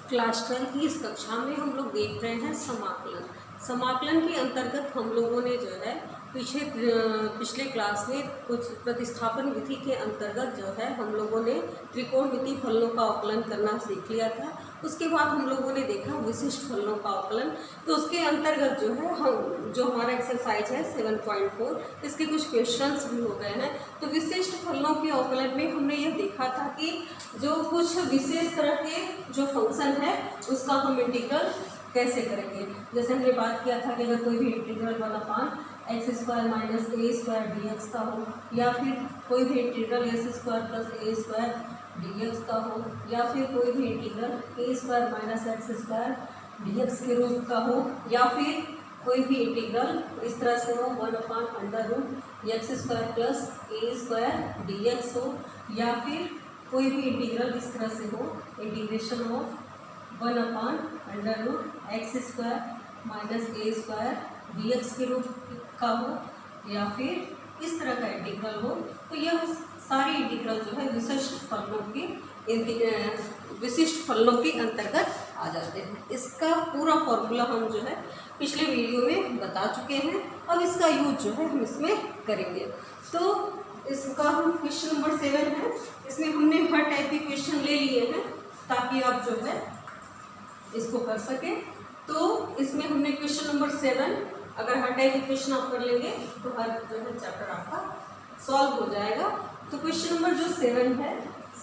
Class 12 की इस कक्षा में हम लोग देख रहे हैं समाकलन। समाकलन के अंतर्गत हम लोगों ने जो है पिछले क्लास में कुछ प्रतिस्थापन विधि के अंतर्गत जो है हम लोगों ने त्रिकोणमितीय फलनों का अवकलन करना सीख लिया था। उसके बाद हम लोगों ने देखा विशिष्ट फलनों का अवकलन। तो उसके अंतर्गत जो है हम जो हमारा एक्सरसाइज है 7.4 इसके कुछ क्वेश्चंस भी हो गए हैं। तो विशिष्ट फलनों के अवकलन में हमने यह देखा था कि जो कुछ विशेष तरह के जो फंक्शन है उसका हम इंटीग्रल कैसे करेंगे। जैसे हमने बात किया था कि अगर कोई भी integral 1/x² minus a² dx का हो, या फिर कोई भी integral s² plus a² dx का हो, या फिर कोई भी integral a² minus x² dx के रूप का हो, या फिर कोई भी इंटीग्रल इस तरह से हो 1/√x² प्लस a² dx हो, या फिर कोई भी इंटीग्रल इस तरह से हो integration of 1/√x² minus a² dx के रूप का हो, या फिर इस तरह का इंटीग्रल हो। तो यह सारे इंटीग्रल जो है विशिष्ट फलनों के अंतर्गत आ जाते हैं। इसका पूरा फॉर्मूला हम जो है पिछले वीडियो में बता चुके हैं। अब इसका यूज जो है हम इसमें करेंगे। तो इसका हम क्वेश्चन नंबर 7 है, इसमें हमने हर टाइप के क्वेश्चन ले लिए हैं ताकि आप जो है इसको कर सकें। तो इसमें हमने क्वेश्चन नंबर 7, अगर हर टाइप के क्वेश्चन आप कर लेंगे तो हर जो है चैप्टर आपका सॉल्व हो जाएगा। तो क्वेश्चन नंबर जो 7 है,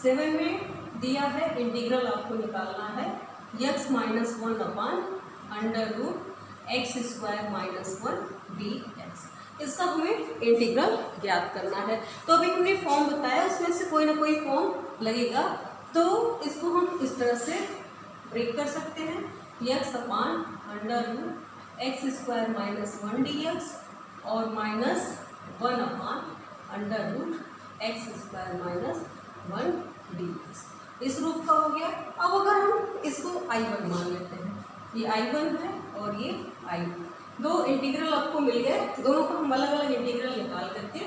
7 में दिया है इंटीग्रल आपको निकालना है x minus 1/√x² minus 1 dx। इसका हमें इंटीग्रल ज्ञात करना है। तो अभी हमने फॉर्म बताया, उसमें से कोई ना कोई फॉर्म लगेगा। तो इसको हम इस तरह से ब्रेक कर सकते हैं, x/√x² माइनस 1 dx और माइनस 1/√x² माइनस 1 dx। इस रूप का हो गया। अब अगर हम इसको I1 मान लेते हैं, ये I1 है और ये I2, दो इंटीग्रल आपको मिल गए। दोनों को हम अलग अलग इंटीग्रल निकाल करके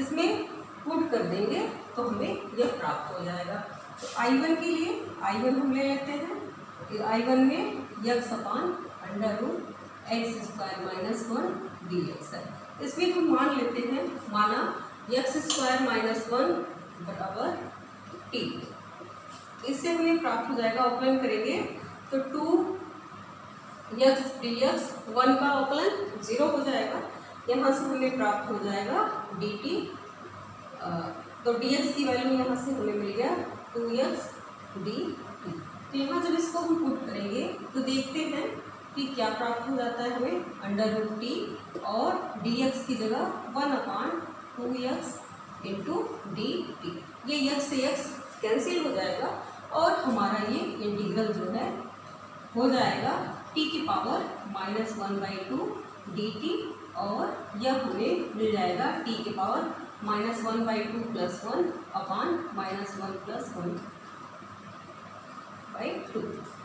इसमें पुट कर देंगे तो हमें यह प्राप्त हो जाएगा। तो I1 के लिए I1 हम ले लेते हैं। I1 में x/√x² माइनस 1 dx है। इसमें हम मान लेते हैं, माना x² माइनस 1 बराबर t। इससे हमें प्राप्त हो जाएगा, अवकलन करेंगे तो 2x dx, 1 का अवकलन 0 हो जाएगा। यहाँ से हमें प्राप्त हो जाएगा dt। तो dx की वैल्यू यहाँ से हमें मिल गया 2x dt। तो यहाँ जब इसको हम पुट करेंगे तो देखते हैं कि क्या प्राप्त हो जाता है हमें, √t और dx की जगह 1/2x इंटू dt। ये x से x कैंसिल हो जाएगा और हमारा ये इंटीग्रल जो है हो जाएगा t की पावर -1/2 dt, और यह हमें मिल जाएगा t की पावर -1/2 प्लस 1 अपान -1 प्लस 1/2।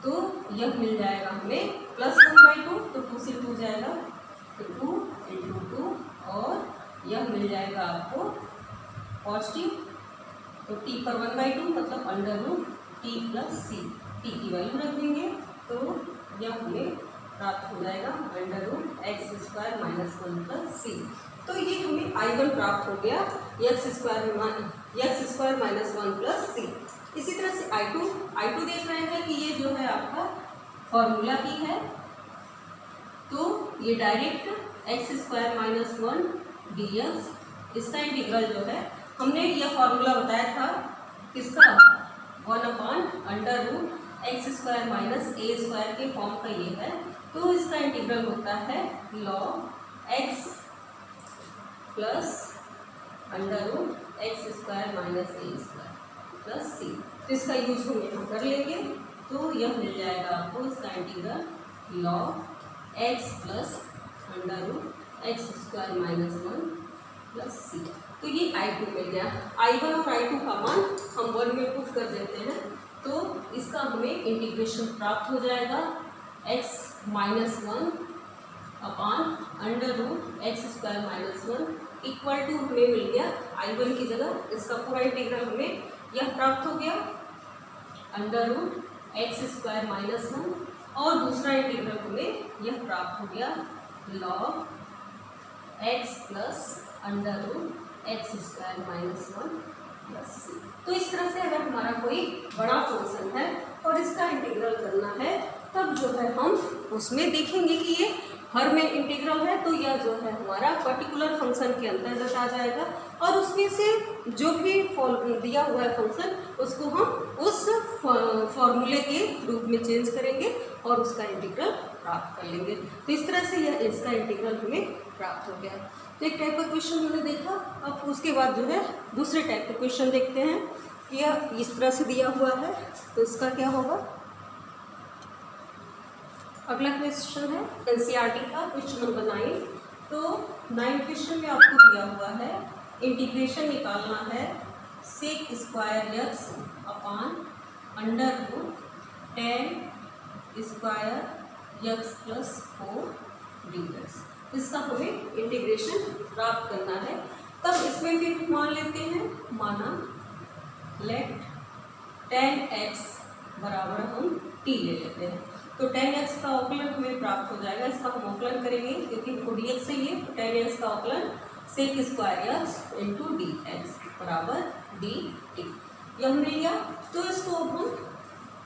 तो यह मिल जाएगा हमें +1/2, तो 2 से 2 जाएगा तो 2 × 2, और यह मिल जाएगा आपको पॉजिटिव। तो t पर 1/2 मतलब √t प्लस c, t की वैल्यू रख देंगे तो यह हमें प्राप्त हो जाएगा √x² माइनस 1 प्लस c। तो ये हमें I1 प्राप्त हो गया x² माइनस 1 प्लस c। इसी तरह से I2 देख रहे हैं कि ये जो है आपका फॉर्मूला की है। तो ये डायरेक्ट x² माइनस 1 dx, इसका इंटीग्रल जो है हमने यह फॉर्मूला बताया था किसका, 1/√x² माइनस a² के फॉर्म का ये है। तो इसका इंटीग्रल होता है log x plus √x² minus a² plus c। तो इसका यूज हम यहाँ कर लेंगे। तो यह मिल जाएगा आपको इसका integral log x plus √x² minus 1 plus c। तो ये I2 मिल गया। I1 और I2 का मान हम 1 में पुट कर देते हैं तो इसका हमें इंटीग्रेशन प्राप्त हो जाएगा x minus 1 upon √x² minus 1 equal to हमें मिल गया I1 की जगह इसका पूरा इंटीग्रल हमें यह प्राप्त हो गया एक्स स्क्वायर माइनस 1, और दूसरा इंटीग्रल हमें यह प्राप्त हो गया log x plus under root x square minus 1 plus सी। तो इस तरह से अगर हमारा कोई बड़ा फंक्शन है और इसका इंटीग्रल करना है, तब जो है हम उसमें देखेंगे कि ये हर में इंटीग्रल है, तो यह जो है हमारा पर्टिकुलर फंक्शन के अंतर्गत आ जाएगा, और उसमें से जो भी दिया हुआ है फंक्शन उसको हम उस फॉर्मूले के रूप में चेंज करेंगे और उसका इंटीग्रल प्राप्त कर लेंगे। तो इस तरह से यह इसका इंटीग्रल हमें प्राप्त हो गया। तो एक टाइप का क्वेश्चन हमने देखा। अब उसके बाद जो है दूसरे टाइप का क्वेश्चन देखते हैं कि यह इस तरह से दिया हुआ है, तो इसका क्या होगा। अगला क्वेश्चन है एनसीईआरटी का क्वेश्चन नंबर 9। तो 9 क्वेश्चन में आपको दिया हुआ है इंटीग्रेशन निकालना है sec square x upon under root tan square x plus 4 d x. इसका हमें इंटीग्रेशन प्राप्त करना है। तब इसमें फिर मान लेते हैं, माना लेट टेन एक्स बराबर हम टी ले लेते हैं। तो टेन एक्स का अवकलन हमें प्राप्त हो जाएगा। इसका हम अवकलन करेंगे क्योंकि हमको डी एक्स चाहिए। तो टेन एक्स का अवकलन sec square x into d x बराबर डी टी, यह मिल गया। तो इसको अब हम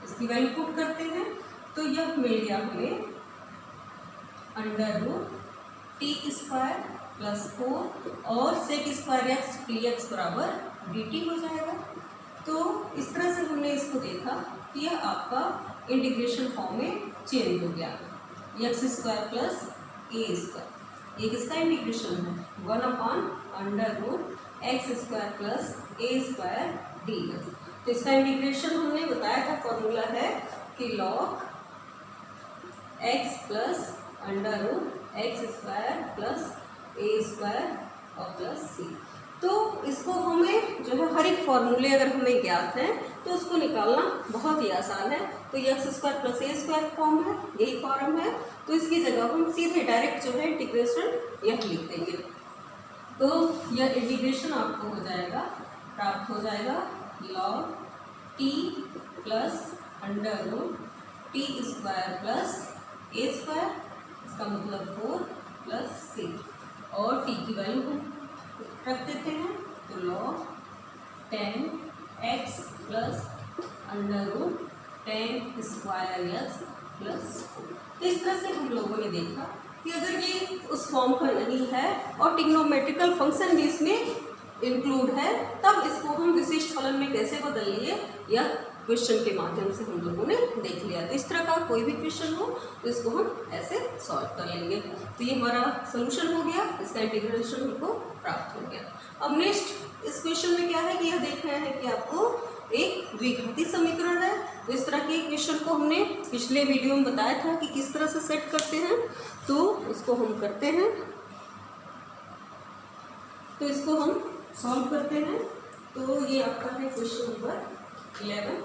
इसकी वैल्यू पुट करते हैं, तो यह मिल गया हमें under root t square plus 4 और sec square x d x बराबर डी टी हो जाएगा। तो इस तरह से हमने इसको देखा कि यह आपका इंटीग्रेशन फॉर्म में चेंज हो गया, x square plus a square. ये किसका इंटीग्रेशन है, 1 upon under root x square plus a square d x. तो इसका इंटीग्रेशन हमने बताया था, फॉर्मूला है कि log x plus under root x square plus a square और प्लस सी। तो इसको हमें जो है हर एक फॉर्मूले अगर हमें ज्ञात हैं तो उसको निकालना बहुत ही आसान है। तो ये x square plus a square form है, यही फॉर्म है। तो इसकी जगह हम सीधे डायरेक्ट जो है इंटीग्रेशन यह लिख देंगे। तो यह इंटीग्रेशन आपको हो जाएगा, प्राप्त हो जाएगा log t plus under root t square plus a square, इसका मतलब 4 प्लस सी, और टी की वैल्यू हम रख देते हैं। तो log 10x plus under root 10 square x plus 4। तो इस तरह से हम लोगों ने देखा कि अगर ये उस फॉर्म का नहीं है और ट्रिग्नोमेट्रिकल फंक्शन भी इसमें इंक्लूड है, तब इसको हम विशिष्ट फलन में कैसे बदल लिए, यह क्वेश्चन के माध्यम से हम लोगों ने देख लिया। तो इस तरह का कोई भी क्वेश्चन हो तो इसको हम ऐसे सॉल्व कर लेंगे। तो ये हमारा सोल्यूशन हो गया, इसका इंटीग्रेशन हमको प्राप्त हो गया। अब नेक्स्ट इस क्वेश्चन में क्या है कि यह देख रहे हैं कि आपको एक द्विघाती समीकरण है। तो इस तरह के क्वेश्चन को हमने पिछले वीडियो में बताया था कि किस तरह से सेट करते हैं, तो उसको हम करते हैं। तो इसको हम सॉल्व करते हैं। तो ये आपका है क्वेश्चन नंबर 11।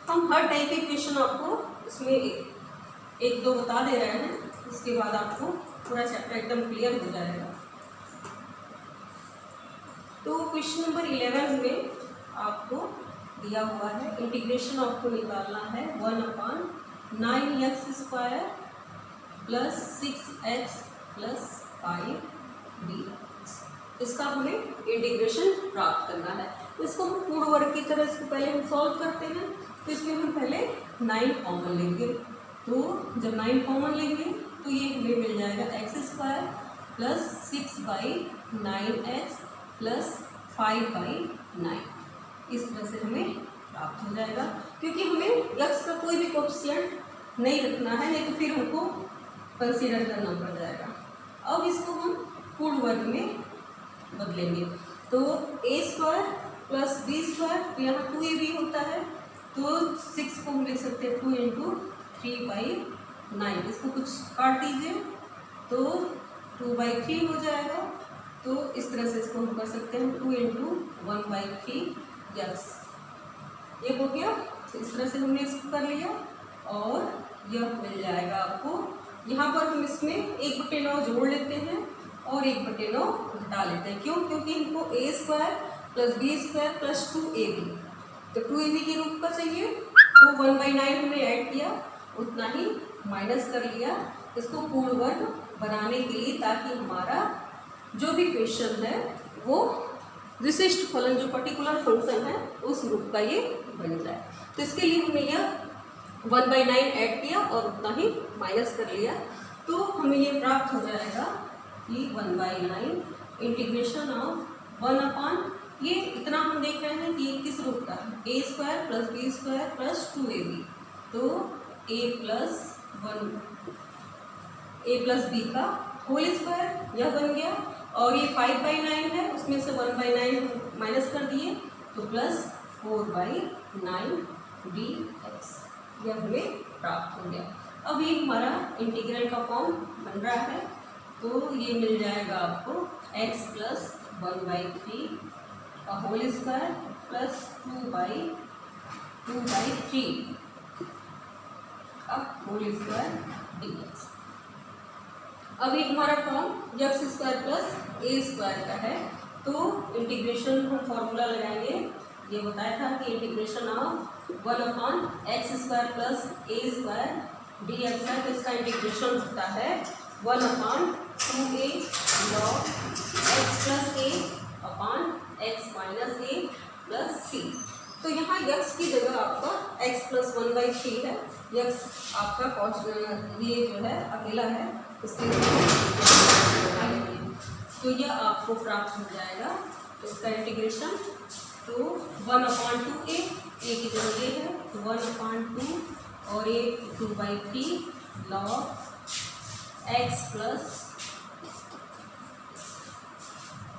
हम हर टाइप के क्वेश्चन आपको इसमें एक दो बता दे रहे हैं, उसके बाद आपको पूरा चैप्टर एकदम क्लियर हो जाएगा। तो क्वेश्चन नंबर 11 में आपको दिया हुआ है इंटीग्रेशन आपको निकालना है 1 अपान 9x square plus 6x plus 5d। इसका हमें इंटीग्रेशन प्राप्त करना है। तो इसको हम पूर्ण वर्ग की तरह इसको पहले हम सॉल्व करते हैं। तो इसमें हम पहले 9 कॉमन लेंगे। तो जब 9 कॉमन लेंगे तो ये हमें मिल जाएगा x square plus 6/9x plus 5/9। इस तरह से हमें प्राप्त हो जाएगा, क्योंकि हमें x का कोई भी कोएफिशिएंट नहीं रखना है, नहीं तो फिर हमको कंसीडर करना पड़ जाएगा। अब इसको हम पूर्ण वर्ग में बदलेंगे। तो ए स्क्वायर प्लस बी स्क्वायर, तो यहाँ 2ab होता है, तो 6 को हम लिख सकते हैं 2 इंटू 3/9। इसको कुछ काट दीजिए तो 2/3 हो जाएगा। तो इस तरह से इसको हम कर सकते हैं 2 इंटू 1/3x। ये हो गया। तो इस तरह से हमने इसको कर लिया और यह मिल जाएगा आपको। यहाँ पर हम इसमें 1/9 जोड़ लेते हैं और 1/9 घटा लेते हैं। क्यों? क्योंकि इनको a square plus b square plus 2ab, तो 2ab के रूप का चाहिए, तो 1/9 हमने ऐड किया, उतना ही माइनस कर लिया इसको पूर्ण वर्ग बनाने के लिए, ताकि हमारा जो भी क्वेश्चन है वो विशिष्ट फलन जो पर्टिकुलर फंक्शन है उस रूप का ये बन जाए। तो इसके लिए हमने यह 1/9 ऐड किया और उतना ही माइनस कर लिया, तो हमें ये प्राप्त हो जाएगा कि 1/9 इंटीग्रेशन ऑफ 1/, ये इतना हम देख रहे हैं कि ये किस रूप का है, a² + b² + 2ab, तो a + b का होल स्क्वायर यह बन गया, और ये 5/9 है, उसमें से 1/9 माइनस कर दिए तो प्लस 4/9 dx यह हमें प्राप्त हो गया। अब ये हमारा इंटीग्रल का फॉर्म बन रहा है, तो ये मिल जाएगा आपको x + 1/3 का होल स्क्वायर प्लस 2/3 का होल स्क्वायर dx। अब ये हमारा फॉर्म x² + a² का है, तो इंटीग्रेशन हम फॉर्मूला लगाएंगे। ये बताया था कि integration of 1/x² + a² dx है, तो इसका इंटीग्रेशन होता है 1/2a log x + a/x - a + c। तो यहाँ x की जगह आपका x + 1/3 है, x आपका कॉन्स्टेंट ये जो है अकेला है, इसलिए बना लेंगे, तो यह आपको प्राप्त हो जाएगा। तो इसका इंटीग्रेशन तो 1/2a, a की जगह ये है, तो 1/2 और ये 2/3 log x +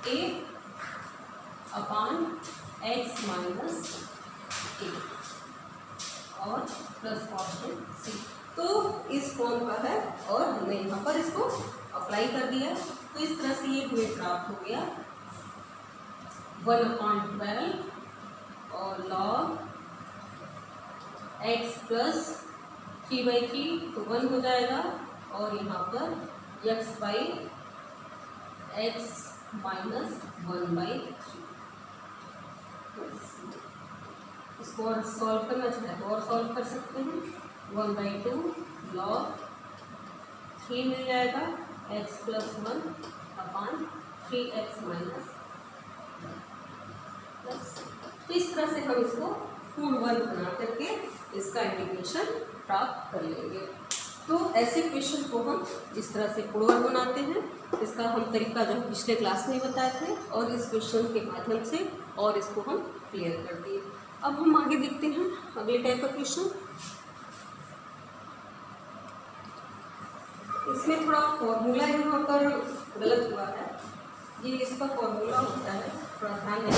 a/x - a और प्लस कॉन्स्टेंट c। तो इस फॉर्म का है और हमने यहाँ पर इसको अप्लाई कर दिया, तो इस तरह से ये हमें प्राप्त हो गया 1/12 और log x + 3/3 तो 1 हो जाएगा, और यहाँ पर x/x - 1/3। इसको और सॉल्व करना चाहे तो और सॉल्व कर सकते हैं, 1/2 log 3 मिल जाएगा x + 1/3x - 1। तो इस तरह से हम इसको पूर्ण वर्ग बना करके इसका इंटीग्रेशन प्राप्त कर लेंगे। तो ऐसे क्वेश्चन को हम इस तरह से पूर्ण वर्ग बनाते हैं, इसका हम तरीका जो पिछले क्लास में बताए थे, और इस क्वेश्चन के माध्यम से और इसको हम क्लियर कर दिए। अब हम आगे देखते हैं अगले टाइप का क्वेश्चन। इसमें थोड़ा फॉर्मूला यहाँ पर गलत हुआ है, ये इसका फॉर्मूला होता है, थोड़ा ध्यान देना,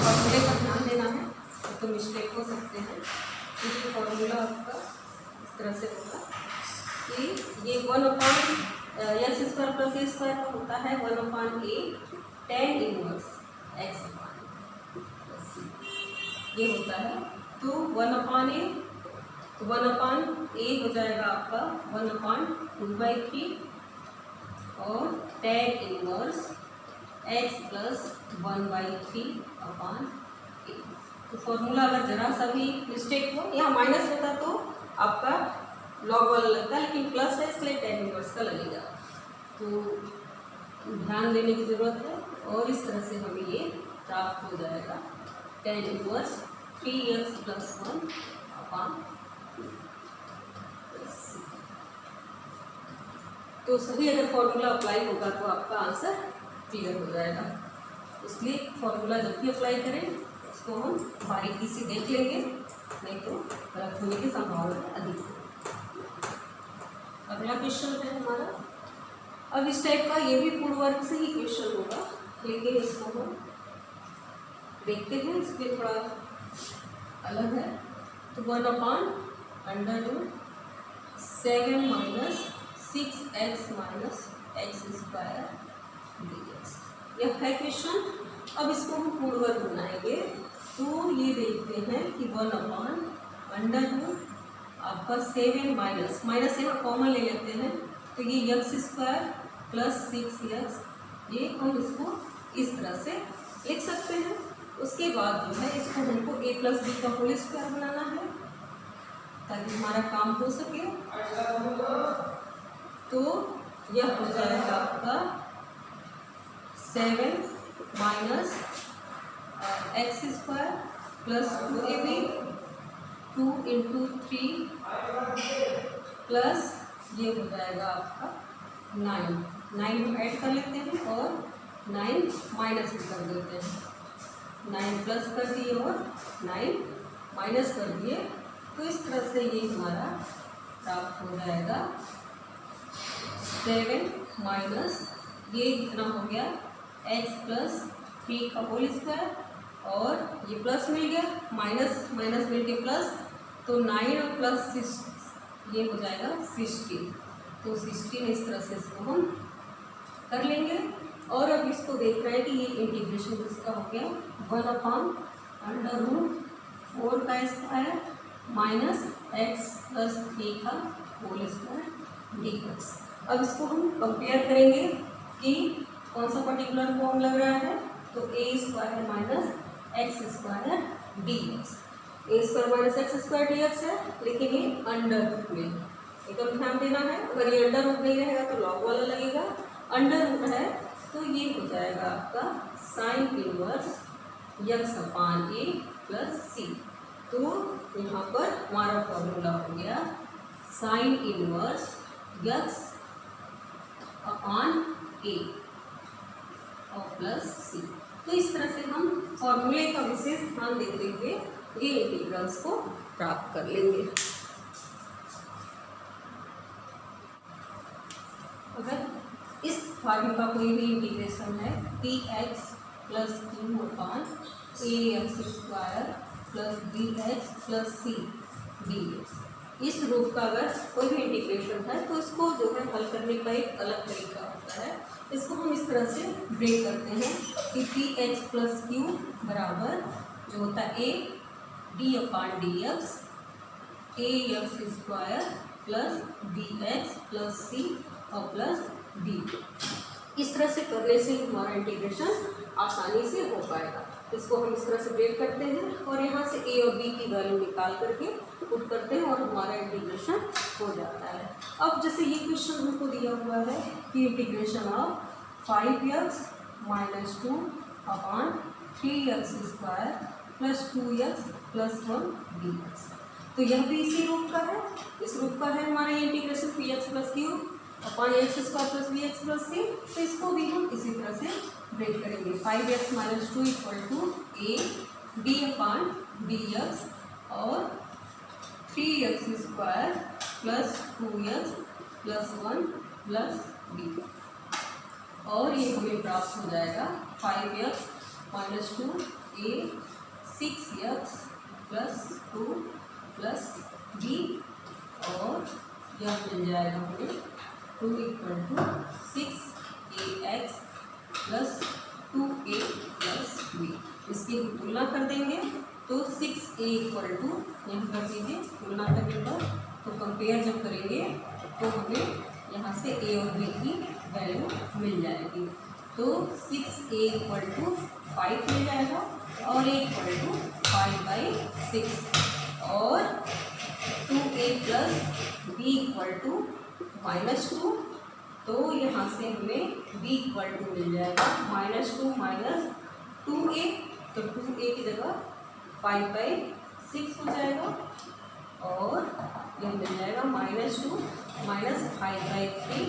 फॉर्मूले पर ध्यान देना है, तो मिस्टेक हो सकते हैं। तो ये फॉर्मूला आपका इस तरह से होगा कि ये 1/x² + a² का होता है 1/a tan इनवर्स x/, ये होता है। तो 1/a, तो 1/a हो जाएगा आपका 1/2/3 और tan इनवर्स x + 1/3/a। तो फॉर्मूला अगर जरा सा भी मिस्टेक हो, यहाँ माइनस रहता तो आपका लॉग वाला लगता है, लेकिन प्लस है इसलिए tan इनवर्स का लगेगा, तो ध्यान देने की ज़रूरत है। और इस तरह से हमें ये प्राप्त हो जाएगा tan इनवर्स 3x + 1/2। तो सही अगर फॉर्मूला अप्लाई होगा तो आपका आंसर क्लियर हो जाएगा। इसलिए फॉर्मूला जब भी अप्लाई करें उसको हम बारीकी से देख लेंगे, नहीं तो गलत होने की संभावना अधिक है। अगला क्वेश्चन है हमारा, अब इस टाइप का ये भी पूर्ण वर्ग से ही क्वेश्चन होगा, लेकिन इसको हम देखते हैं, इसमें थोड़ा अलग है। तो 1/7 - 6x - x² dx यह है क्वेश्चन। अब इसको हम पूर्ण वर्ग बनाएंगे, तो ये देखते हैं कि 1/√, आपका 7 माइनस यहाँ कॉमन ले लेते हैं, तो ये x² + 6x, ये हम इसको इस तरह से लिख सकते हैं। उसके बाद जो है इसको हमको a + b का होल स्क्वायर बनाना है, ताकि हमारा काम हो सके। तो यह हो जाएगा आपका 7 minus x square plus 2ab 2 into 3 plus ये हो जाएगा आपका 9 हम ऐड कर लेते हैं और 9 माइनस कर देते हैं। 9 प्लस कर दिए और 9 माइनस कर दिए। तो इस तरह से ये हमारा प्राप्त हो जाएगा 7 माइनस ये कितना हो गया x प्लस 3 का होल स्क्वायर और ये प्लस मिल गया, माइनस माइनस मिल के प्लस, तो 9 और प्लस 6 ये हो जाएगा 16। तो 16 इस तरह से इसको हम कर लेंगे। और अब इसको देख रहे हैं कि ये इंटीग्रेशन इसका हो गया 1/√4 का स्क्वायर माइनस एक्स प्लस 3 का होल स्क्वायर dx। अब इसको हम कंपेयर करेंगे कि कौन सा पर्टिकुलर फॉर्म लग रहा है। तो a square minus x square dx, a square minus x square dx है, लेकिन ये अंडर रूट में एकदम ध्यान देना है। अगर ये अंडर रूट नहीं रहेगा तो लॉग वाला लगेगा, अंडर रूट है तो ये हो जाएगा आपका साइन इनवर्स यक्स अपान ए प्लस सी। तो यहाँ पर हमारा फॉर्मूला हो गया साइन इनवर्स यक्स अपान ए और प्लस सी। तो इस तरह से हम फॉर्मूले का विशेष ध्यान देते हुए ये इंटीग्रल्स को प्राप्त कर लेंगे। अगर इस फॉर्मूले का कोई भी इंटीग्रेशन है p x plus q upon a x square plus b x plus c d x, इस रूप का अगर कोई भी इंटीग्रेशन है तो इसको जो है हल करने का एक अलग तरीका होता है। इसको हम इस तरह से ब्रेक करते हैं कि पी एक्स प्लस क्यू बराबर जो होता है a d upon d x a x square plus b x plus c और प्लस डी। इस तरह से करने से हमारा इंटीग्रेशन आसानी से हो पाएगा। इसको हम इस तरह से ब्रेक करते हैं और यहाँ से a और b की वैल्यू निकाल करके पुट करते हैं और हमारा इंटीग्रेशन हो जाता है। अब जैसे ये क्वेश्चन हमको दिया हुआ है कि integration of 5x minus 2 upon 3x square plus 2x plus 1 dx, तो यह भी इसी रूप का है। इस रूप का है हमारा ये integration p x plus q upon x square plus b x plus सी। तो इसको भी हम इसी तरह से ब्रेक करेंगे। 5x minus 2 equal to a d upon d x और 3x square plus 2x plus 1 plus d, और ये हमें प्राप्त हो जाएगा 5x minus 2 a 6x plus 2 plus d, और यह मिल जाएगा हमें 2 equal to 6ax plus 2a plus b। इसकी तुलना कर देंगे तो 6a इक्वल टू यहाँ कर दीजिए तुलना करने पर, तो कंपेयर जब करेंगे तो हमें यहाँ से a और b की वैल्यू मिल जाएगी। तो 6a इक्वल टू 5 मिल जाएगा और a इक्वल टू 5/6 और 2a plus b equal to -2, तो यहाँ से हमें b इक्वल टू मिल जाएगा -2 माइनस 2a, तो 2a की जगह 5/6 हो जाएगा और यह मिल जाएगा -2 माइनस 5/3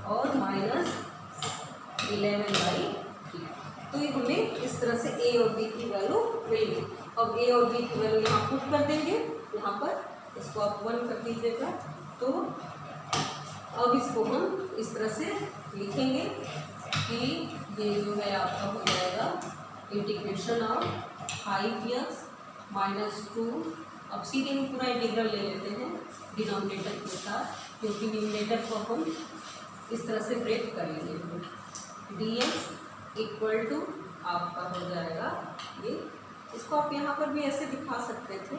और -11/3। तो ये हमें इस तरह से a और b की वैल्यू मिल गई। अब a और b की वैल्यू यहाँ पुट कर देंगे, यहाँ पर इसको आप 1 कर दीजिएगा। तो अब इसको हम इस तरह से लिखेंगे कि ये जो है आपका हो जाएगा इंटीग्रेशन ऑफ 5x माइनस 2। अब सीधे हम पूरा इंटीग्रल ले लेते हैं डिनोमिनेटर के साथ, क्योंकि न्यूमरेटर को हम इस तरह से ब्रेक कर लेंगे। dx इक्वल टू आपका हो जाएगा ये, इसको आप यहाँ पर भी ऐसे दिखा सकते थे,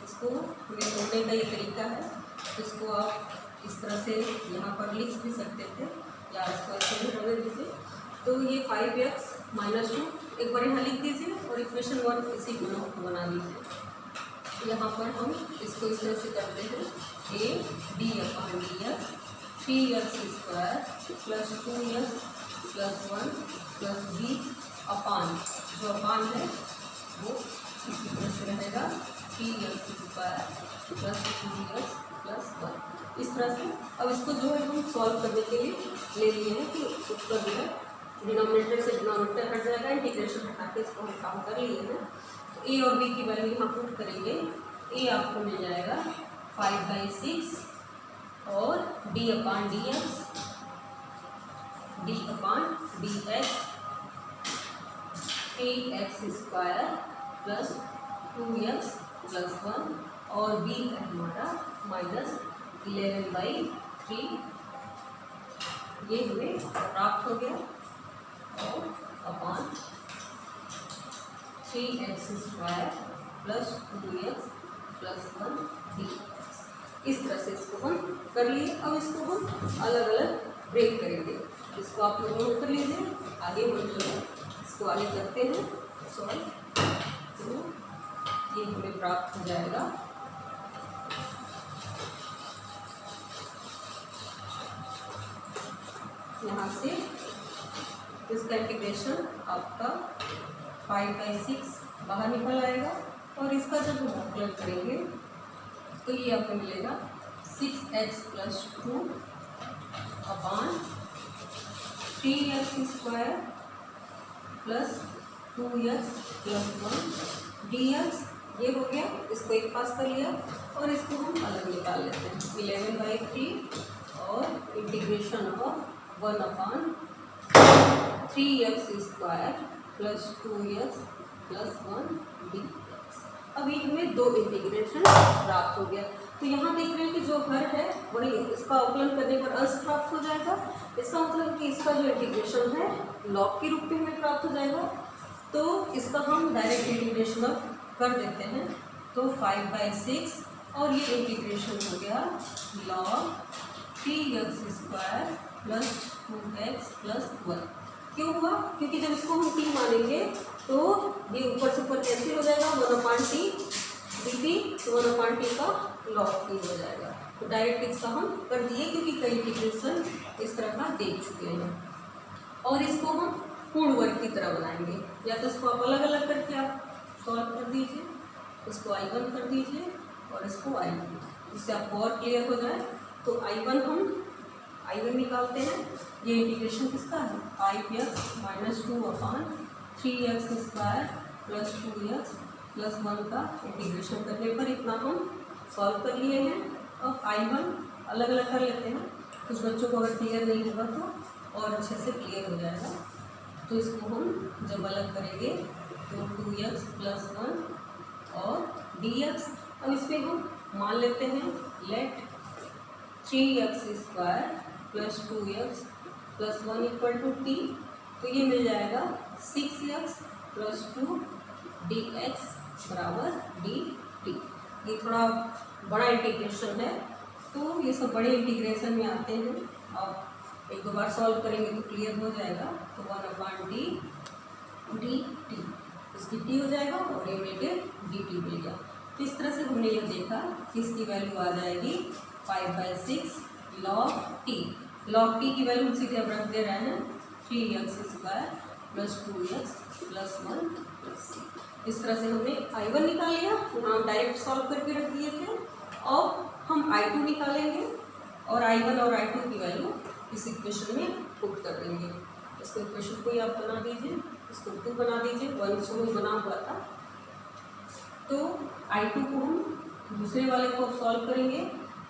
इसको लिखने का ये तरीका है। इसको आप इस तरह से यहाँ पर लिख भी सकते थे या इसको ऐसे भी बना दीजिए। तो ये 5x माइनस 2 एक बार यहाँ लिख दीजिए और इक्वेशन 1 इसी को बना दीजिए। यहाँ पर हम इसको इस तरह से करते हैं a d upon D x 3x² plus 2x plus 1 plus b अपान, जो अपान है वो इसी तरह से रहेगा 3x² प्लस 2x प्लस 1 इस तरह से। अब इसको जो है हम सॉल्व करने के लिए ले लिए हैं कि उत्तर जो है डिनोमिनेटर से डिनोमिनेटर हट जाएगा, इंटीग्रेशन हटा के इसको हम काम कर लिए हैं। तो ए और बी की वैल्यू यहाँ पुट करेंगे। ए आपको मिल जाएगा 5/6 और d upon d x ax² plus 2x plus 1 और b है हमारा -11/3 ये हमें प्राप्त हो गया और अपान 3x² plus 2x plus 1 dx। इस तरह से इसको हम कर लिए। अब इसको हम अलग अलग ब्रेक करेंगे। इसको आप लोग नोट कर लीजिए, आगे हम इसको आगे करते हैं सॉल्व। तो ये हमें प्राप्त हो जाएगा यहाँ से इसका इंटीग्रेशन आपका 5/6 बाहर निकल आएगा और इसका जब हम अवकलन करेंगे तो ये आपको मिलेगा 6x प्लस 2 अपान 3x² plus 2x plus 1 dx। ये हो गया, इसको एक पास कर लिया और इसको हम अलग निकाल लेते हैं 11/3 और integration of 1 upon 3x² plus 2x plus 1 dx। अभी हमें दो इंटीग्रेशन प्राप्त हो गया। तो यहाँ देख रहे हैं कि जो हर है वही इसका अवकलन करने पर अंश प्राप्त हो जाएगा। इसका मतलब कि इसका जो इंटीग्रेशन है लॉग के रूप में हमें प्राप्त हो जाएगा। तो इसका हम डायरेक्ट इंटीग्रेशन अब कर देते हैं। तो 5/6 और ये इंटीग्रेशन हो गया log 3x² plus 2x plus 1। क्यों हुआ? क्योंकि जब इसको हम t मानेंगे तो ये ऊपर से ऊपर कैंसिल हो जाएगा 1/t dt, तो 1/t का log t हो जाएगा। तो डायरेक्ट इसका हम कर दिए क्योंकि कई इंटीग्रेशन इस तरह का देख चुके हैं। और इसको हम पूर्ण वर्ग की तरह बनाएंगे। या तो इसको आप अलग अलग करके आप सॉल्व कर दीजिए, इसको I1 कर दीजिए और इसको I2, जिससे आपको और क्लियर हो जाए। तो I1 हम I1 निकालते हैं। ये इंटीग्रेशन किसका है 5x - 2 अपान 3x² प्लस 2x प्लस 1 का इंटीग्रेशन करने पर इतना हम सॉल्व कर लिए हैं। अब I1 अलग अलग कर लेते हैं, कुछ बच्चों को अगर क्लियर नहीं होगा तो और अच्छे से क्लियर हो जाएगा। तो इसको हम जब अलग करेंगे तो 2x प्लस 1 और dx। अब इसमें हम मान लेते हैं let 3x² plus 2x plus 1 equal to t। तो ये मिल जाएगा 6x प्लस 2 dx बराबर dt। ये थोड़ा बड़ा इंटीग्रेशन है, तो ये सब बड़े इंटीग्रेशन में आते हैं। अब एक दो बार सॉल्व करेंगे तो क्लियर हो जाएगा। तो 1/d dt, इसकी t हो जाएगा और ये मिलकर dt मिल गया। तो इस तरह से हमने यह देखा कि इसकी वैल्यू आ जाएगी 5/6 log t। log t की वैल्यू हम सीधे अब रख दे रहे हैं 3x² plus 2x plus 1 plus c। इस तरह से हमने I1 निकाल लिया, यहाँ हम डायरेक्ट सॉल्व करके रख दिए थे। और हम I2 निकालेंगे और I1 और I2 की वैल्यू इस इक्वेशन में पुट कर देंगे। इसको इक्वेशन को ही आप बना दीजिए, इसको 2 बना दीजिए, 1 शुरू बना हुआ था। तो I2 को हम दूसरे वाले को सॉल्व करेंगे।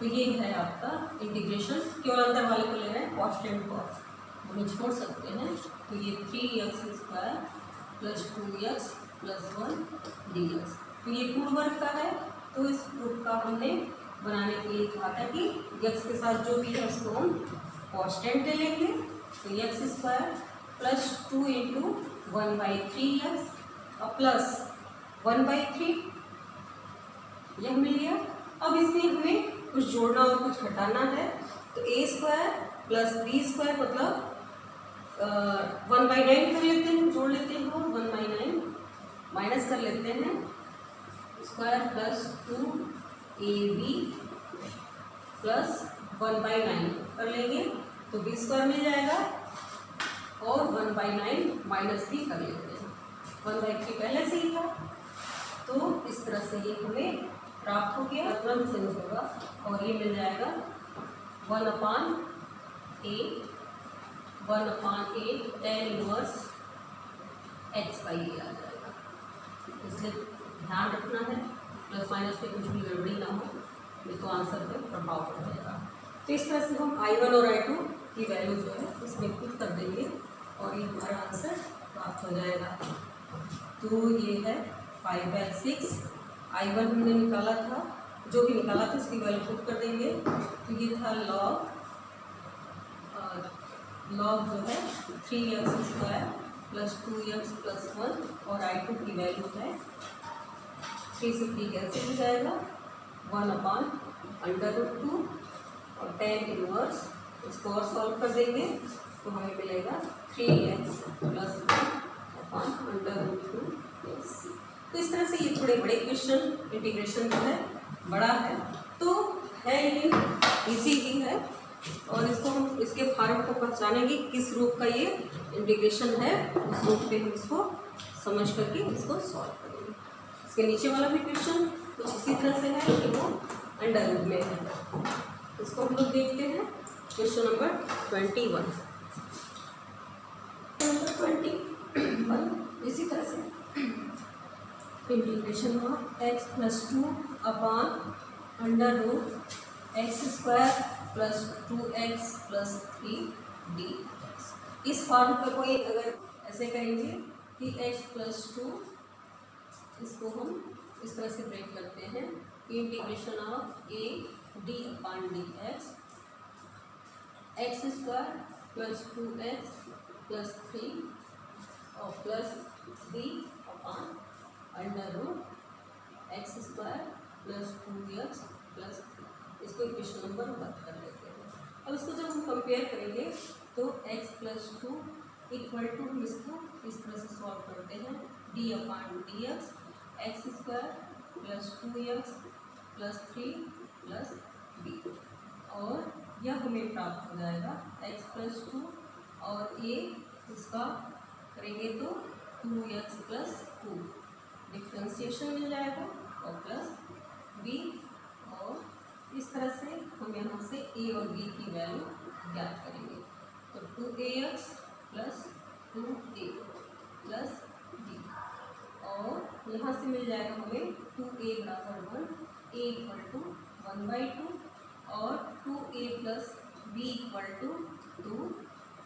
तो ये है आपका इंटीग्रेशन, केवल अंदर वाले को ले रहे हैं कॉन्स्टेंट को हम छोड़ सकते हैं। तो ये 3x² plus 2x plus 1 dx। तो ये पूर्ण वर्ग का है, तो इस रूप का हमने बनाने के लिए कहा था कि x के साथ जो भी है उसको हम कॉन्स्टेंट ले लेंगे। तो x² प्लस 2 इंटू 1/3x और प्लस 1/3 यह मिल गया। अब इसमें हमें कुछ जोड़ना और कुछ हटाना है। तो a² प्लस b² मतलब 1/9 कर लेते हैं, जोड़ लेते हैं और 1/9 माइनस कर लेते हैं स्क्वायर प्लस 2ab प्लस 1/9 कर लेंगे तो b स्क्वायर मिल जाएगा और 1/9 माइनस b कर लेते हैं। 1/3 पहले से ही था तो इस तरह से ये हमें प्राप्त हो गया, तुरंत चेंज होगा और ये मिल जाएगा 1/8 tan इनवर्स x/a आ जाएगा। इसलिए ध्यान रखना है प्लस माइनस पे कुछ भी गड़बड़ी ना हो, नहीं तो आंसर पे प्रभाव पड़ेगा। तो इस तरह से हम I1 और I2 की वैल्यू जो है इसमें पुट कर देंगे और ये हमारा आंसर प्राप्त हो जाएगा। तो ये है 5/6। I1 हमने निकाला था, जो भी निकाला था उसकी वैल्यू पुट कर देंगे। तो ये था लॉग जो है 3x² प्लस 2x प्लस 1 और I2 की वैल्यू है 3 से 3 कैंसिल हो जाएगा 1/√2 और tan इनवर्स इसको और सॉल्व कर देंगे तो हमें मिलेगा 3x प्लस 1/√2 c। तो इस तरह से ये थोड़े बड़े क्वेश्चन, इंटीग्रेशन जो है बड़ा है तो है लेकिन इजी ही है और इसको हम इसके फॉर्म को पहचानेंगे किस रूप का ये इंटीग्रेशन है, उस रूप पे हम इसको समझ करके इसको सॉल्व करेंगे। इसके नीचे वाला भी क्वेश्चन कुछ इसी तरह से है कि वो अंडर रूप में है। इसको हम लोग देखते हैं क्वेश्चन नंबर 21। इसी तरह से integration of x plus 2 upon √x² plus 2x plus 3 dx। इस फॉर्म पर कोई अगर ऐसे करेंगे कि x प्लस 2 इसको हम इस तरह से ब्रेक करते हैं कि integration of a d upon dx x² plus 2x plus 3 और plus b upon √x² plus 2x plus 3। इसको इक्वेशन नंबर 1 कर लेते हैं। अब इसको जब हम कंपेयर करेंगे तो x प्लस 2 इक्वल टू हम इसको इस तरह से सॉल्व करते हैं d upon dx x² plus 2x plus 3 plus b और यह हमें प्राप्त हो जाएगा x प्लस 2 और a इसका करेंगे तो 2x प्लस 2 डिफ्रेंशिएशन मिल जाएगा और प्लस b और इस तरह से हम यहाँ से a और b की वैल्यू ज्ञात करेंगे तो 2ax plus 2a plus b और यहाँ से मिल जाएगा हमें 2a बराबर 1 a इक्वल टू 1/2 और 2a plus b equal to 2।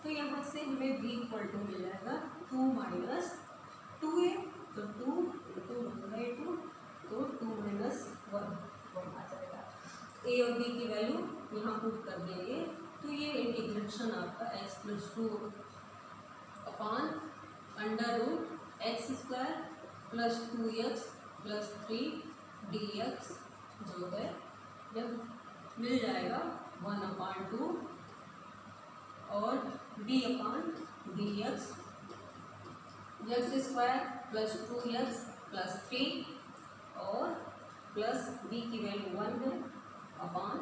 तो यहाँ से हमें b इक्वल टू मिल जाएगा 2 माइनस 2a तो 2 × 1/2 तो 2 माइनस 1 आ जाएगा। a और b की वैल्यू यहाँ पुट कर देंगे तो ये इंटीग्रेशन आपका x plus 2 upon √x² plus 2x plus 3 dx जो है जब मिल जाएगा 1/2 और b upon dx x² plus 2x plus 3 और प्लस b की वैल्यू 1 है upon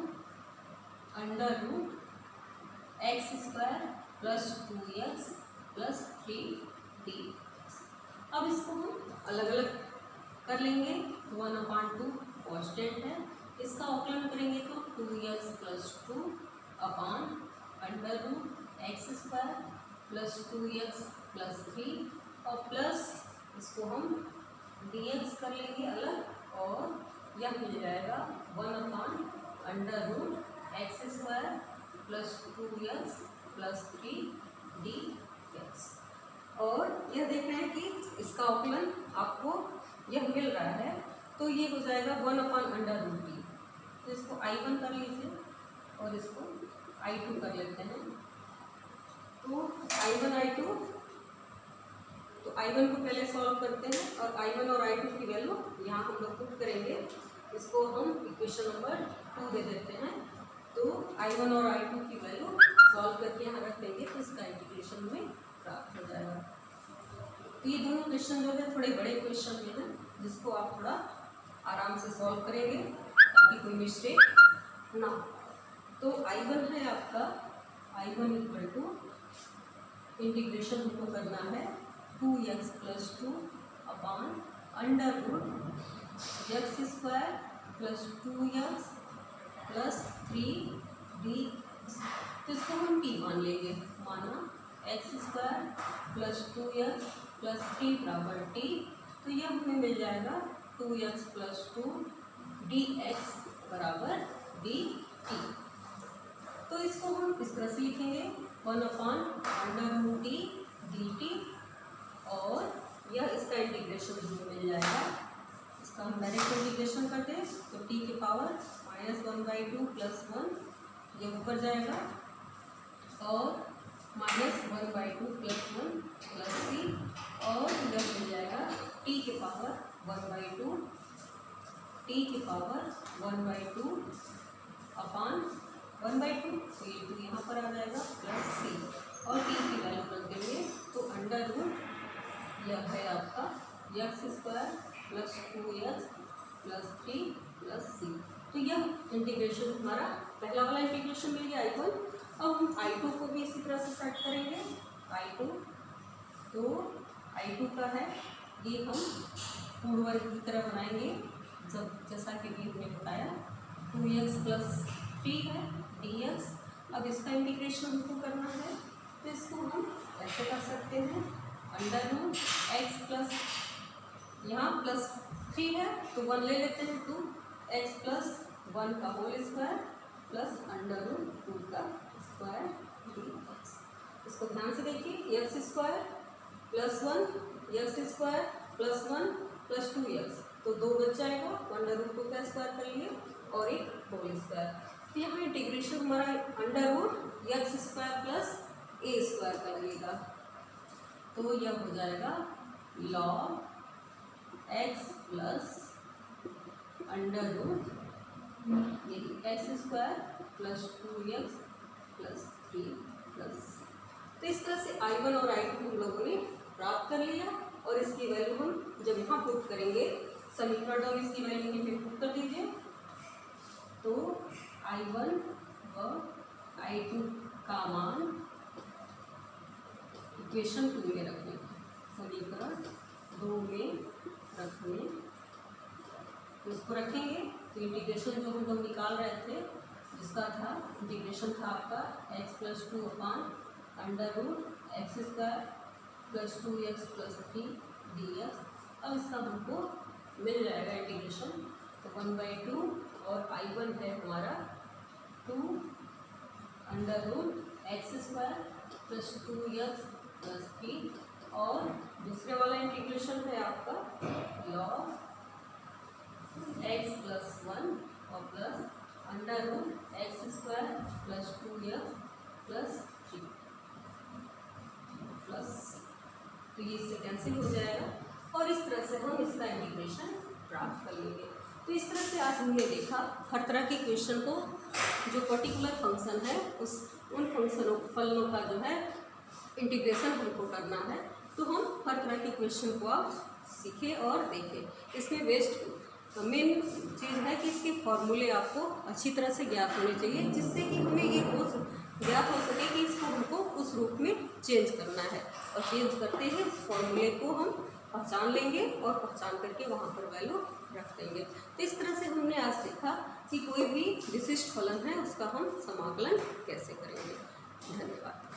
√x² plus 2x plus 3 dx। अब इसको हम अलग अलग कर लेंगे। 1/2 कांस्टेंट है, इसका अवकलन करेंगे तो 2x plus 2 upon √x² plus 2x plus 3 और प्लस इसको हम dx कर लेंगे अलग और यह मिल जाएगा 1/√x² plus 2x plus 3 dx। और यह देखना है कि इसका अवकलन आपको यह मिल रहा है तो ये हो जाएगा 1/√d। तो इसको I1 कर लीजिए और इसको I2 कर लेते हैं। तो I1 I2 तो I1 को पहले सॉल्व करते हैं और I1 और I2 की वैल्यू यहाँ हम लोग पुट करेंगे। इसको हम इक्वेशन नंबर 2 दे देते हैं। तो I1 और I2 की वैल्यू सॉल्व करके यहाँ रख देंगे तो इसका इंटीग्रेशन में प्राप्त हो जाएगा। तो ये दोनों क्वेश्चन जो है थोड़े बड़े क्वेश्चन में हैं जिसको आप थोड़ा आराम से सॉल्व करेंगे ताकि कोई मिस्टेक ना हो। तो I1 है आपका, I1 इक्वल टू इंटीग्रेशन हमको करना है 2x plus 2 upon under root x square plus 2x plus 3d। तो इसको हम t मान लेंगे, माना x square plus 2x plus 3 बराबर t। तो यह हमें मिल जाएगा 2x प्लस 2 dx बराबर dt। तो इसको हम इस तरह से लिखेंगे 1 upon under root t dt, और यह इसका इंटीग्रेशन हमें मिल जाएगा। इसका हम डायरेक्ट इंटीग्रेशन कर दें तो t के पावर -1/2 प्लस 1 ये ऊपर जाएगा, और -1/2 प्लस 1 प्लस c, और यह मिल जाएगा t के पावर 1/2, t के पावर 1/2 अपॉन 1/2, तो ये 2 यहाँ पर आ जाएगा प्लस c, और t की वैल्यू रख देंगे तो अंडर रूट यह है आपका x square plus 2x plus 3 plus c। तो यह इंटीग्रेशन हमारा पहला वाला इंटीग्रेशन मिल गया I1। अब हम I2 को भी इसी तरह से सेट करेंगे। I2 तो I2 का है, ये हम पूर्व की तरह बनाएंगे जैसा कि भी हमने बताया 2x प्लस 3 है dx। अब इसका इंटीग्रेशन हमको करना है, तो इसको हम ऐसे कर सकते हैं अंडर रूट एक्स प्लस, यहाँ प्लस 3 है तो 1 ले लेते हैं, 2x प्लस 1 का whole square plus under root 2 का स्क्वायर dx। इसको ध्यान से देखिए, x square plus 1 x square plus 1 plus 2x, तो 2 बच जाएगा, अंडर रूट 2 का स्क्वायर कर लिए और एक होल स्क्वायर। तो यहाँ इंटीग्रेशन हमारा under root x square plus a square का लगेगा, तो यह हो जाएगा log x plus under root यही x square plus 2x plus 3 plus. तो इस तरह से I1 और I2 हम लोगों ने प्राप्त कर लिया, और इसकी वैल्यू हम जब यहाँ पुट करेंगे समीकरण और इसकी वैल्यू में फिर पुट कर दीजिए, तो I1 व I2 का मान इक्वेशन 2 में रखने, समीकरण 2 में रखने, तो इसको रखेंगे तो इंटीग्रेशन जो हम लोग निकाल रहे थे जिसका था इंटीग्रेशन था आपका x plus 2 upon under root x square plus 2x plus 3 dx। अब इसका हमको मिल जाएगा इंटीग्रेशन, तो 1/2, और I1 है हमारा 2 under root x square plus 2x plus 3, और दूसरे वाला इंटीग्रेशन है आपका लॉग x प्लस 1 और plus under root x square plus 2x plus 3 plus, तो ये इससे कैंसिल हो जाएगा, और इस तरह से हम इसका इंटीग्रेशन प्राप्त कर लेंगे। तो इस तरह से आज हमने देखा हर तरह के क्वेश्चन को, जो पर्टिकुलर फंक्शन है उन फलनों का जो है इंटीग्रेशन हमको करना है, तो हम हर तरह के क्वेश्चन को आप सीखें और देखें। इसमें बेस्ट मेन चीज़ है कि इसके फॉर्मूले आपको अच्छी तरह से ज्ञात होने चाहिए, जिससे कि हमें ये ज्ञात हो सके कि इसको हमको उस रूप में चेंज करना है, और चेंज करते ही उस फॉर्मूले को हम पहचान लेंगे और पहचान करके वहाँ पर वैल्यू रख देंगे। तो इस तरह से हमने आज सीखा कि कोई भी विशिष्ट फलन है उसका हम समाकलन कैसे करेंगे। धन्यवाद।